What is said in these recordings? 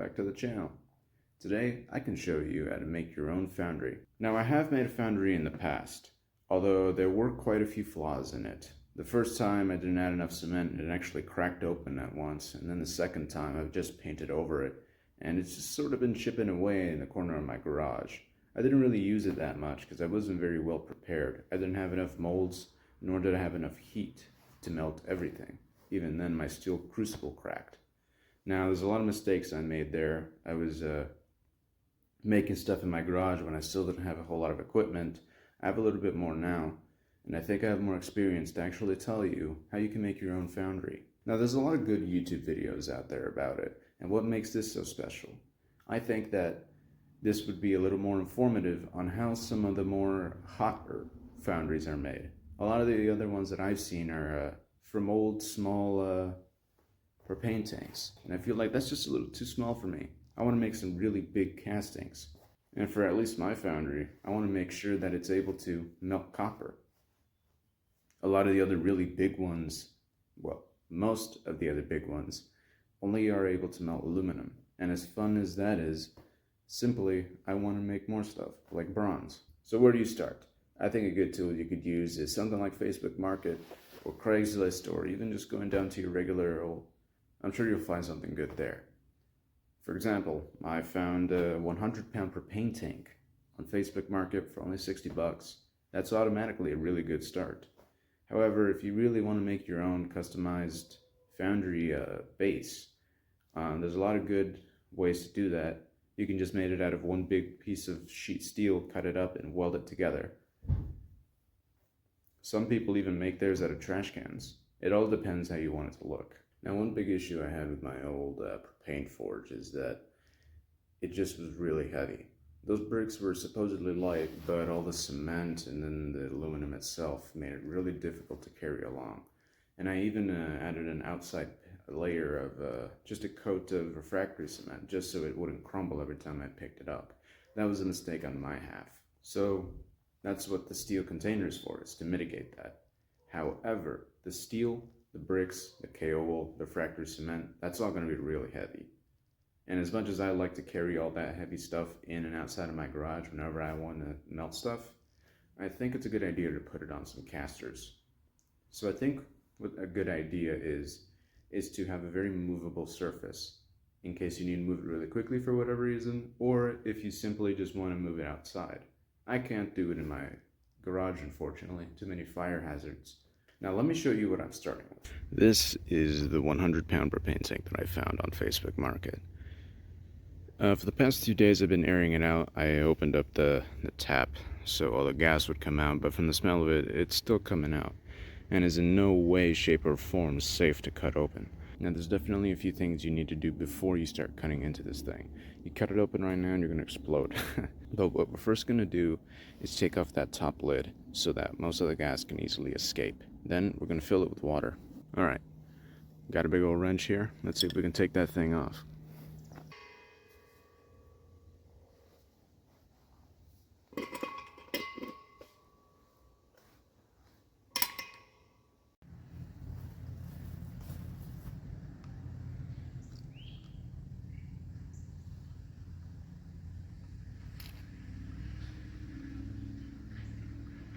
back to the channel. Today I can show you how to make your own foundry. Now I have made a foundry in the past, although there were quite a few flaws in it. The first time I didn't add enough cement and it actually cracked open at once, and then the second time I've just painted over it and it's just sort of been chipping away in the corner of my garage. I didn't really use it that much because I wasn't very well prepared. I didn't have enough molds, nor did I have enough heat to melt everything. Even then my steel crucible cracked. Now there's a lot of mistakes I made there. I was making stuff in my garage when I still didn't have a whole lot of equipment. I have a little bit more now, and I think I have more experience to actually tell you how you can make your own foundry. Now there's a lot of good YouTube videos out there about it, and what makes this so special? I think that this would be a little more informative on how some of the more hotter foundries are made. A lot of the other ones that I've seen are from old small propane tanks, and I feel like that's just a little too small for me. I want to make some really big castings, and for at least my foundry I want to make sure that it's able to melt copper. A lot of the other really big ones, well, most of the other big ones only are able to melt aluminum, and as fun as that is, simply I want to make more stuff like bronze. So where do you start? I think a good tool you could use is something like Facebook Market or Craigslist, or even just going down to your regular old. I'm sure you'll find something good there. For example, I found a 100-pound propane tank on Facebook Market for only 60 bucks. That's automatically a really good start. However, if you really want to make your own customized foundry base, there's a lot of good ways to do that. You can just make it out of one big piece of sheet steel, cut it up, and weld it together. Some people even make theirs out of trash cans. It all depends how you want it to look. Now, one big issue I had with my old propane forge is that it just was really heavy. Those bricks were supposedly light, but all the cement and then the aluminum itself made it really difficult to carry along. And I even added an outside layer of just a coat of refractory cement just so it wouldn't crumble every time I picked it up. That was a mistake on my half. So that's what the steel container is for, is to mitigate that. However, the steel, the bricks, the KO, the refractory cement, that's all going to be really heavy. And as much as I like to carry all that heavy stuff in and outside of my garage whenever I want to melt stuff, I think it's a good idea to put it on some casters. So I think what a good idea is to have a very movable surface in case you need to move it really quickly for whatever reason, or if you simply just want to move it outside. I can't do it in my garage, unfortunately. Too many fire hazards. Now let me show you what I'm starting with. This is the 100-pound propane tank that I found on Facebook Market. For the past few days I've been airing it out. I opened up the tap so all the gas would come out, but from the smell of it, it's still coming out and is in no way, shape, or form safe to cut open. Now there's definitely a few things you need to do before you start cutting into this thing. You cut it open right now and you're going to explode. But what we're first going to do is take off that top lid so that most of the gas can easily escape. Then we're going to fill it with water. Alright, got a big old wrench here. Let's see if we can take that thing off.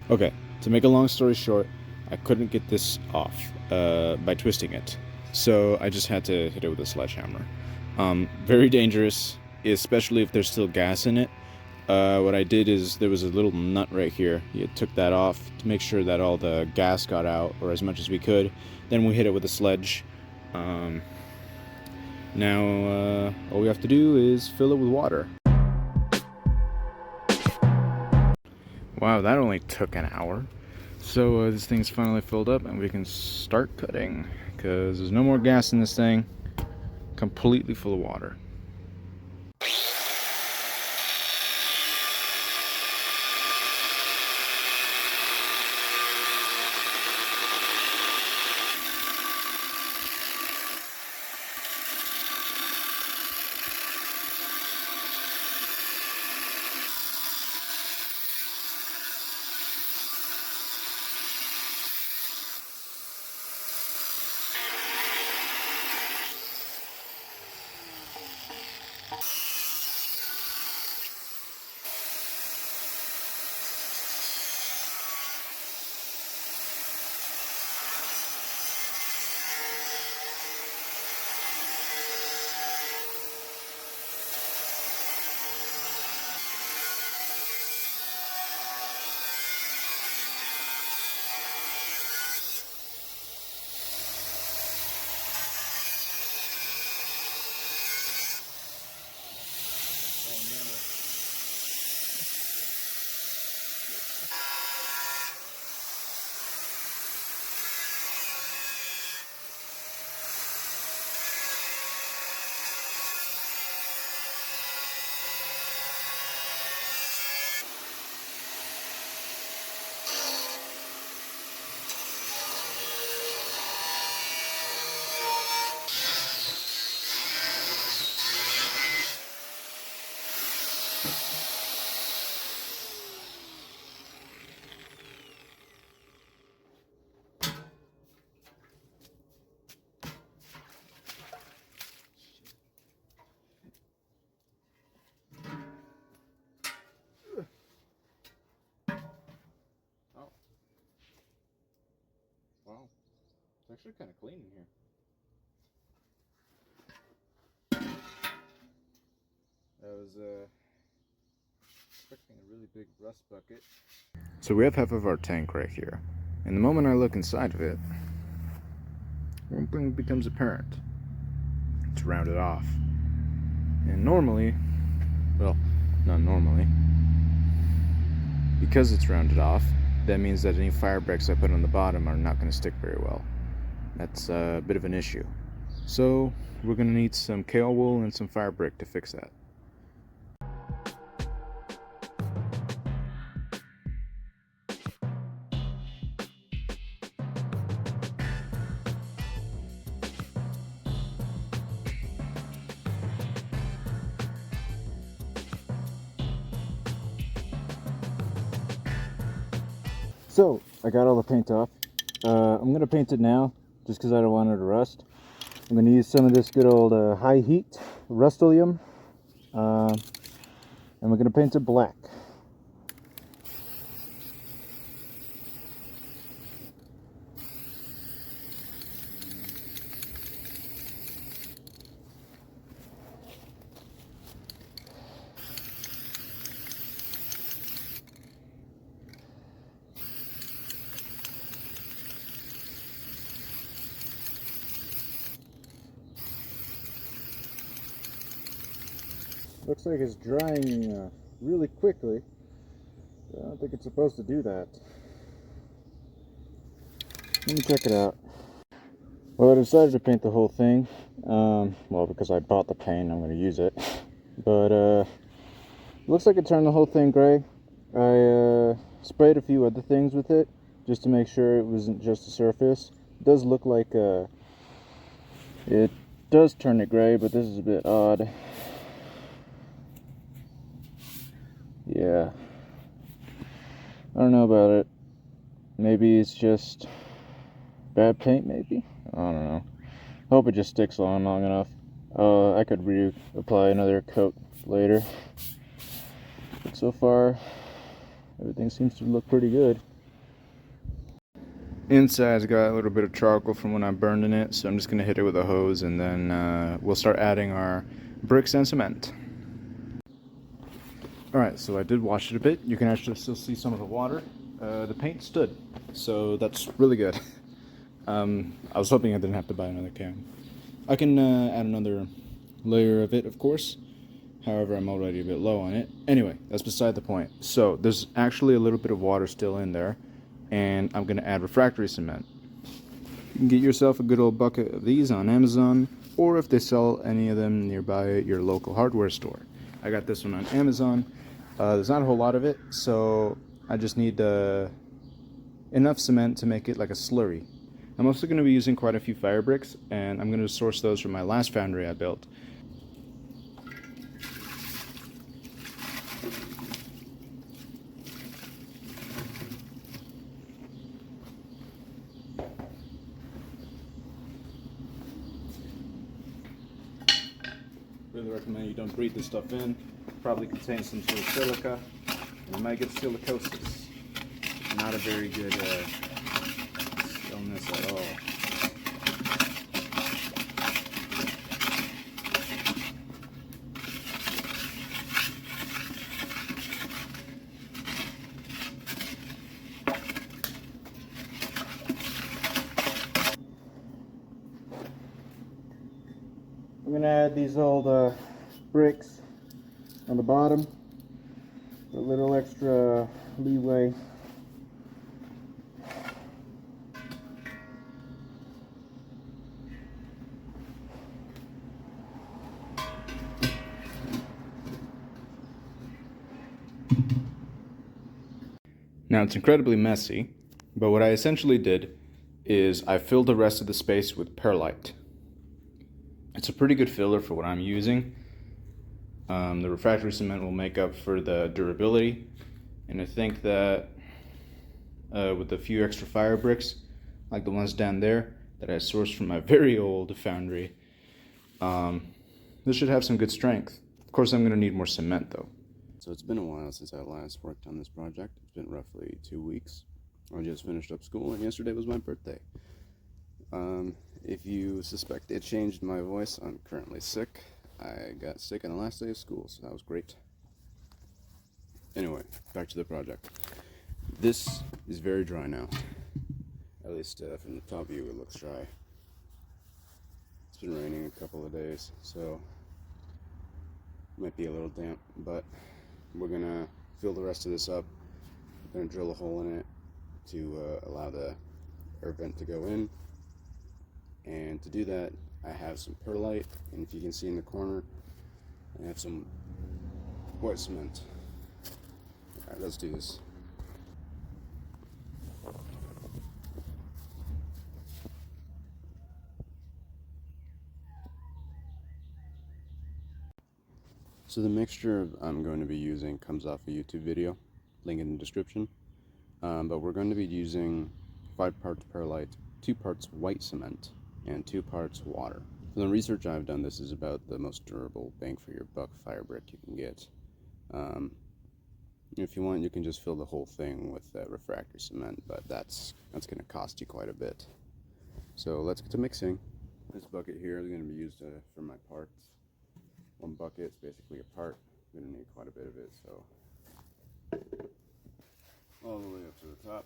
Okay, to make a long story short, I couldn't get this off by twisting it, so I just had to hit it with a sledgehammer. Very dangerous, especially if there's still gas in it. What I did is there was a little nut right here. You took that off to make sure that all the gas got out, or as much as we could. Then we hit it with a sledge. Now all we have to do is fill it with water. Wow, that only took an hour. So this thing's finally filled up and we can start cutting, because there's no more gas in this thing. Completely full of water. actually kind of clean in here. I was expecting a really big rust bucket. So we have half of our tank right here. And the moment I look inside of it, one thing becomes apparent. It's rounded off. And normally, well, not normally, because it's rounded off, that means that any fire bricks I put on the bottom are not going to stick very well. That's a bit of an issue. So we're going to need some kale wool and some fire brick to fix that. So I got all the paint off. I'm going to paint it now just because I don't want it to rust. I'm going to use some of this good old high heat Rust-Oleum, and we're going to paint it black. Looks like it's drying really quickly. I don't think it's supposed to do that. Let me check it out. Well, I decided to paint the whole thing. Well, because I bought the paint, I'm going to use it. But looks like it turned the whole thing gray. I sprayed a few other things with it just to make sure it wasn't just the surface. It does look like it does turn it gray, but this is a bit odd. Yeah, I don't know about it. Maybe it's just bad paint, maybe? I don't know. Hope it just sticks on long enough. I could reapply another coat later. But so far, everything seems to look pretty good. Inside's got a little bit of charcoal from when I burned in it, so I'm just going to hit it with a hose, and then we'll start adding our bricks and cement. Alright, so I did wash it a bit. You can actually still see some of the water. The paint stood, so that's really good. I was hoping I didn't have to buy another can. I can add another layer of it, of course. However, I'm already a bit low on it. Anyway, that's beside the point. So, there's actually a little bit of water still in there, and I'm going to add refractory cement. You can get yourself a good old bucket of these on Amazon, or if they sell any of them nearby at your local hardware store. I got this one on Amazon. There's not a whole lot of it, so I just need enough cement to make it like a slurry. I'm also going to be using quite a few fire bricks, and I'm going to source those from my last foundry I built. Really recommend you don't breathe this stuff in. Probably contains some sort of silica, and you might get silicosis. Not a very good illness at all. I'm going to add these old bricks on the bottom, a little extra leeway. Now it's incredibly messy, but what I essentially did is I filled the rest of the space with perlite. It's a pretty good filler for what I'm using. The refractory cement will make up for the durability, and I think that with a few extra fire bricks, like the ones down there that I sourced from my very old foundry, this should have some good strength. Of course, I'm going to need more cement though. So it's been a while since I last worked on this project. It's been roughly 2 weeks. I just finished up school, and yesterday was my birthday. If you suspect it changed my voice, I'm currently sick. I got sick on the last day of school, so that was great. Anyway, back to the project. This is very dry now. At least from the top view, it looks dry. It's been raining a couple of days, so it might be a little damp, but we're gonna fill the rest of this up. We're gonna drill a hole in it to allow the air vent to go in. And to do that, I have some perlite, and if you can see in the corner, I have some white cement. Alright, let's do this. So the mixture I'm going to be using comes off a YouTube video, link in the description. But we're going to be using 5 parts perlite, 2 parts white cement, and 2 parts water. From the research I've done, this is about the most durable bang for your buck fire brick you can get. If you want, you can just fill the whole thing with refractory cement, but that's going to cost you quite a bit. So let's get to mixing. This bucket here is going to be used for my parts. 1 bucket is basically a part. I'm going to need quite a bit of it, so all the way up to the top.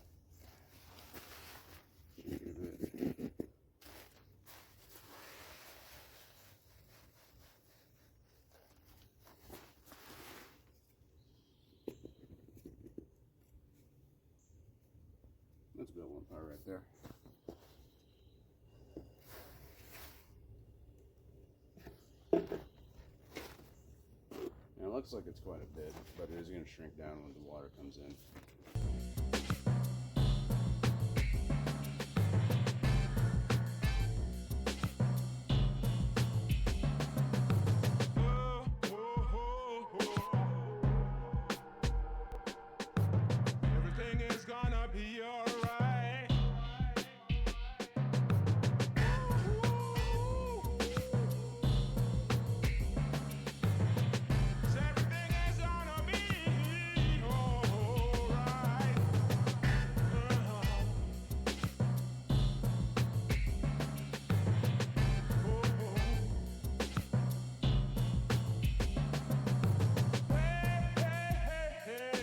That's about 1 part right there. Now it looks like it's quite a bit, but it is going to shrink down when the water comes in.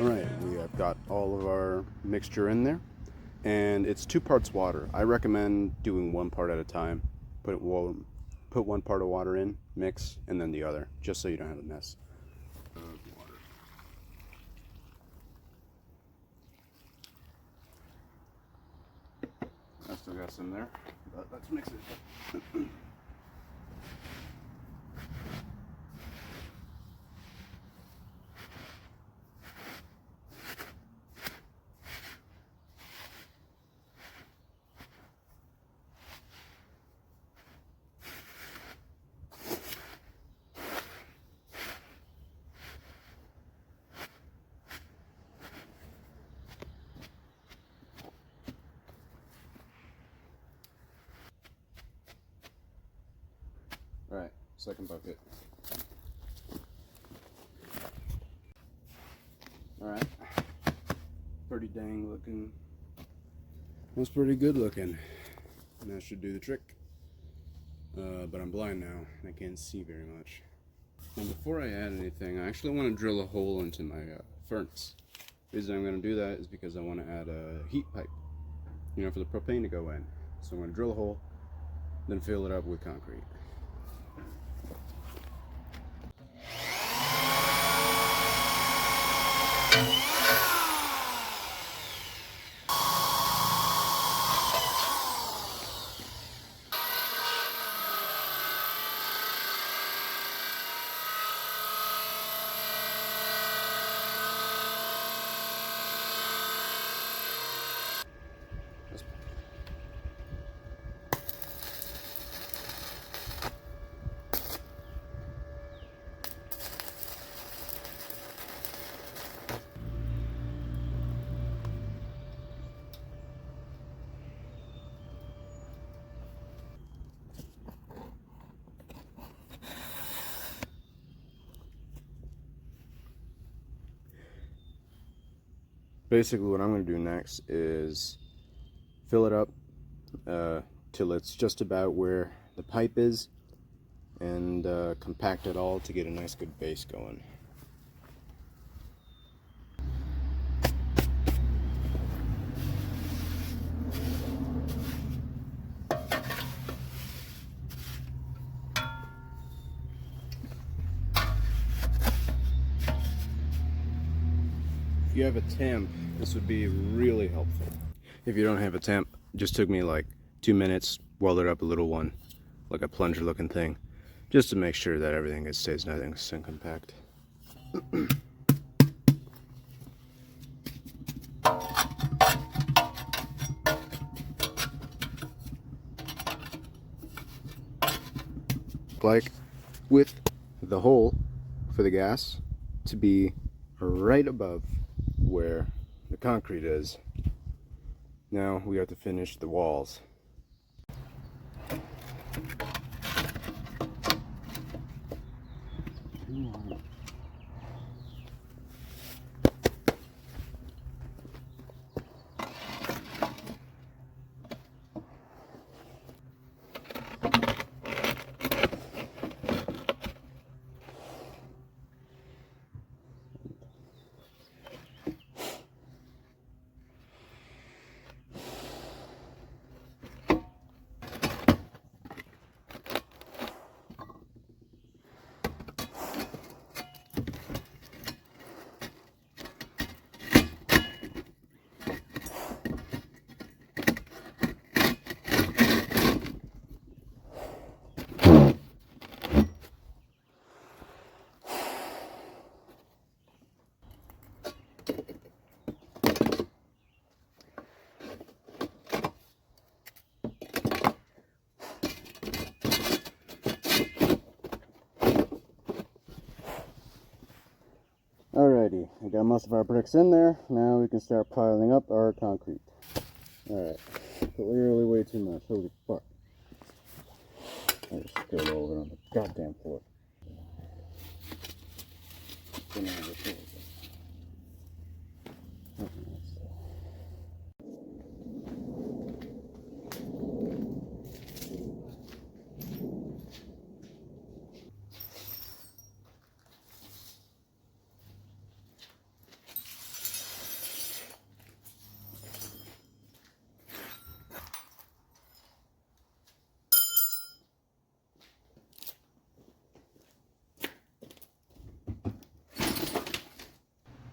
Alright, we have got all of our mixture in there, and it's 2 parts water. I recommend doing 1 part at a time. Put 1 part of water in, mix, and then the other, just so you don't have a mess of water. I still got some there, but let's mix it. Alright, second bucket. Alright, pretty dang looking. That's pretty good looking. And that should do the trick. But I'm blind now, and I can't see very much. And before I add anything, I actually want to drill a hole into my furnace. The reason I'm going to do that is because I want to add a heat pipe, you know, for the propane to go in. So I'm going to drill a hole, then fill it up with concrete. Basically what I'm going to do next is fill it up, till it's just about where the pipe is, and compact it all to get a nice good base going. If you have a temp, this would be really helpful. If you don't have a temp, it just took me like 2 minutes, welded up a little one, like a plunger looking thing, just to make sure that everything stays nice and compact. Like with the hole for the gas to be right above where the concrete is. Now we have to finish the walls. Alrighty, I got most of our bricks in there. Now we can start piling up our concrete. Alright, clearly way too much. Holy fuck. I just spilled over on the goddamn floor.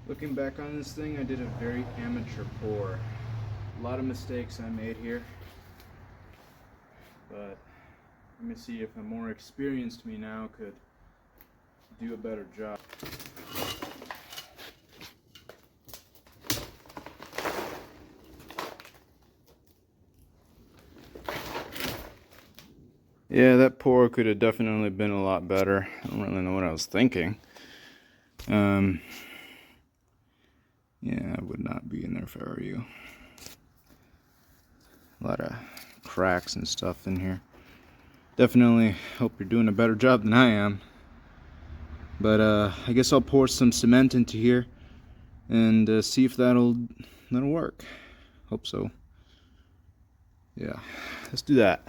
Looking back on this thing, I did a very amateur pour. A lot of mistakes I made here, but let me see if a more experienced me now could do a better job. Yeah, that pour could have definitely been a lot better. I don't really know what I was thinking. Yeah, I would not be in there if I were you. A lot of cracks and stuff in here. Definitely hope you're doing a better job than I am. But I guess I'll pour some cement into here and see if that'll work. Hope so. Yeah, let's do that.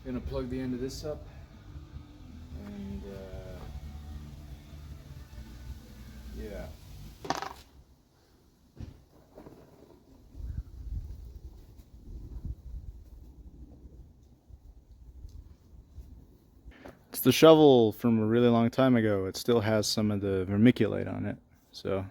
Gonna plug the end of this up and yeah. It's the shovel from a really long time ago. It still has some of the vermiculite on it, so.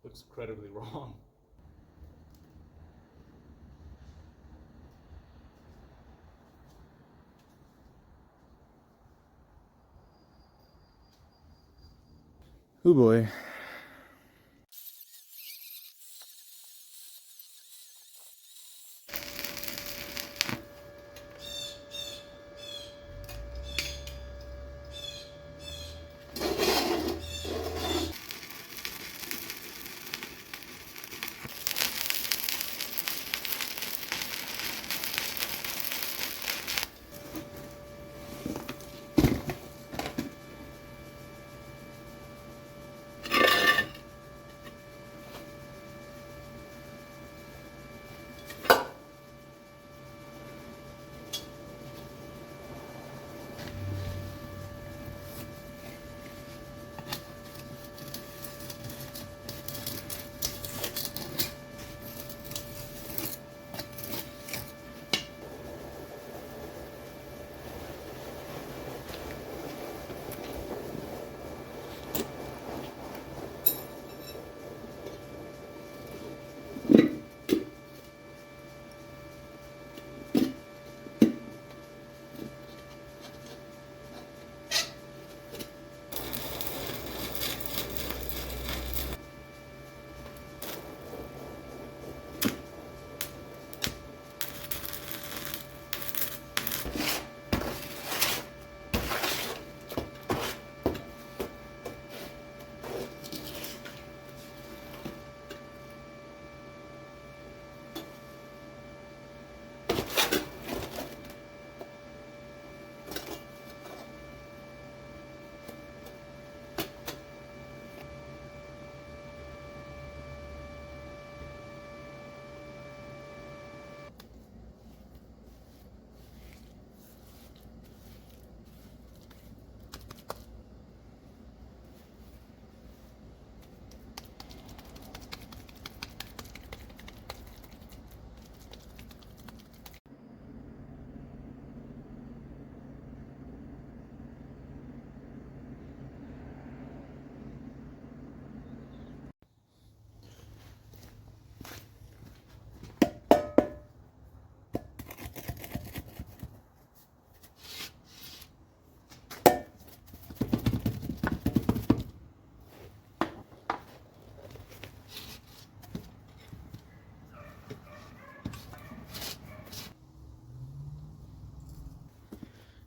Looks incredibly wrong. Oh boy.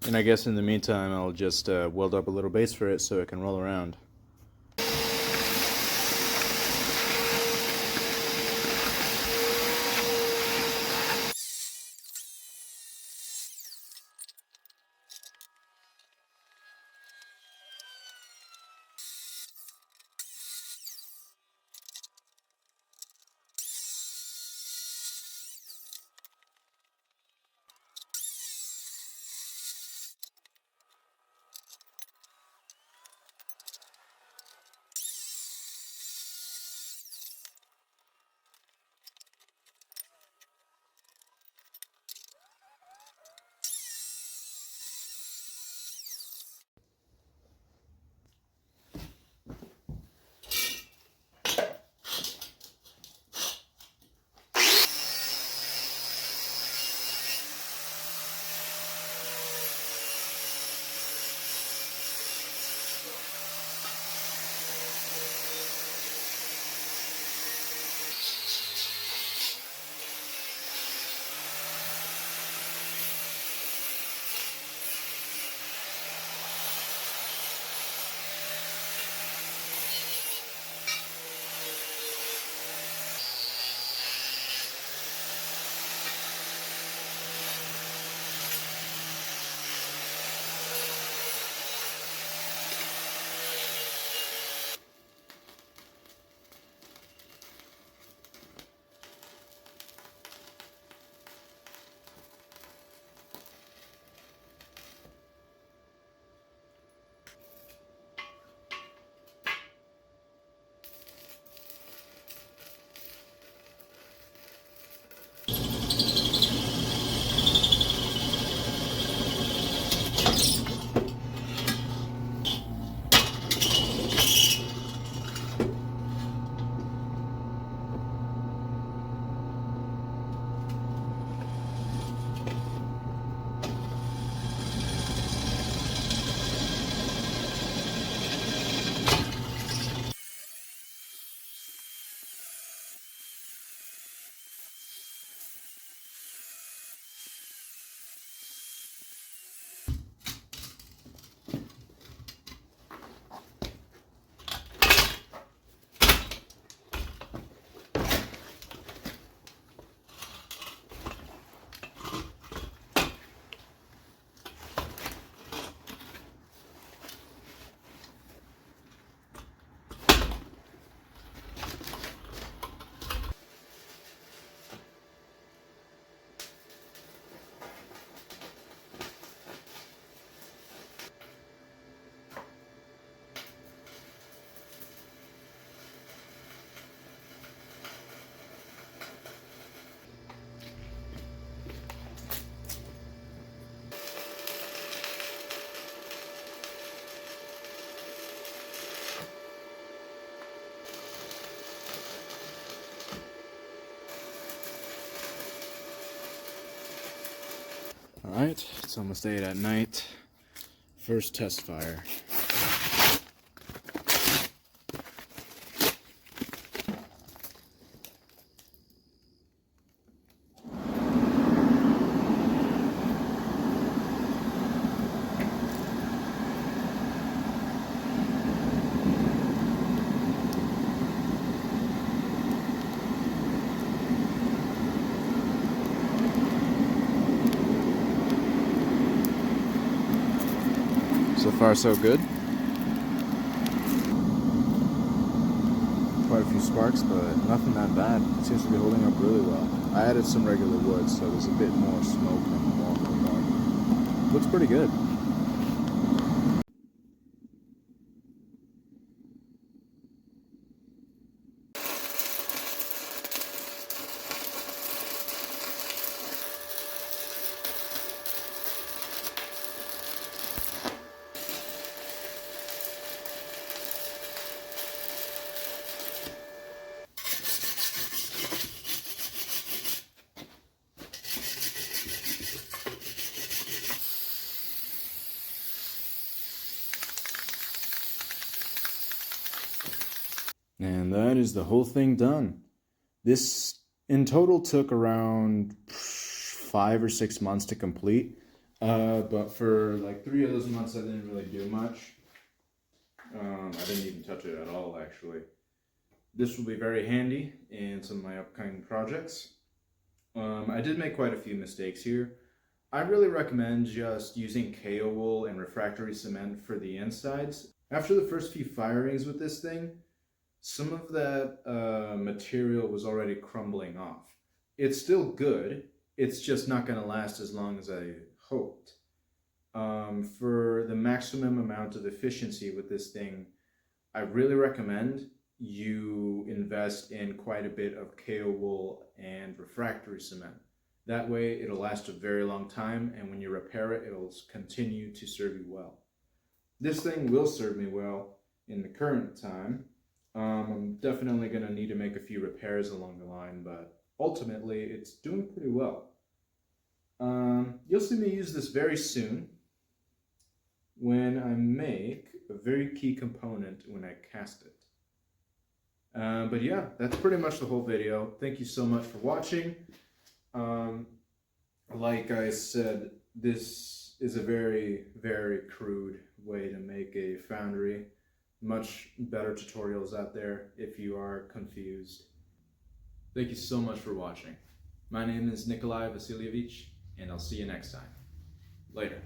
And I guess in the meantime, I'll just weld up a little base for it so it can roll around. Alright, it's almost 8 at night. First test fire. So far, so good. Quite a few sparks, but nothing that bad. It seems to be holding up really well. I added some regular wood, so there's a bit more smoke than normal. Looks pretty good. And that is the whole thing done. This in total took around 5 or 6 months to complete. But for like 3 of those months, I didn't really do much. I didn't even touch it at all, actually. This will be very handy in some of my upcoming projects. I did make quite a few mistakes here. I really recommend just using KO wool and refractory cement for the insides. After the first few firings with this thing, some of that material was already crumbling off. It's still good, it's just not going to last as long as I hoped. For the maximum amount of efficiency with this thing, I really recommend you invest in quite a bit of KO wool and refractory cement. That way it'll last a very long time, and when you repair it, it'll continue to serve you well. This thing will serve me well in the current time. I'm definitely going to need to make a few repairs along the line, but ultimately it's doing pretty well. You'll see me use this very soon when I make a very key component when I cast it. But yeah, that's pretty much the whole video. Thank you so much for watching. Like I said, this is a very, very crude way to make a foundry. Much better tutorials out there if you are confused. Thank you so much for watching. My name is Nikolai Vasilyevich, and I'll see you next time. Later.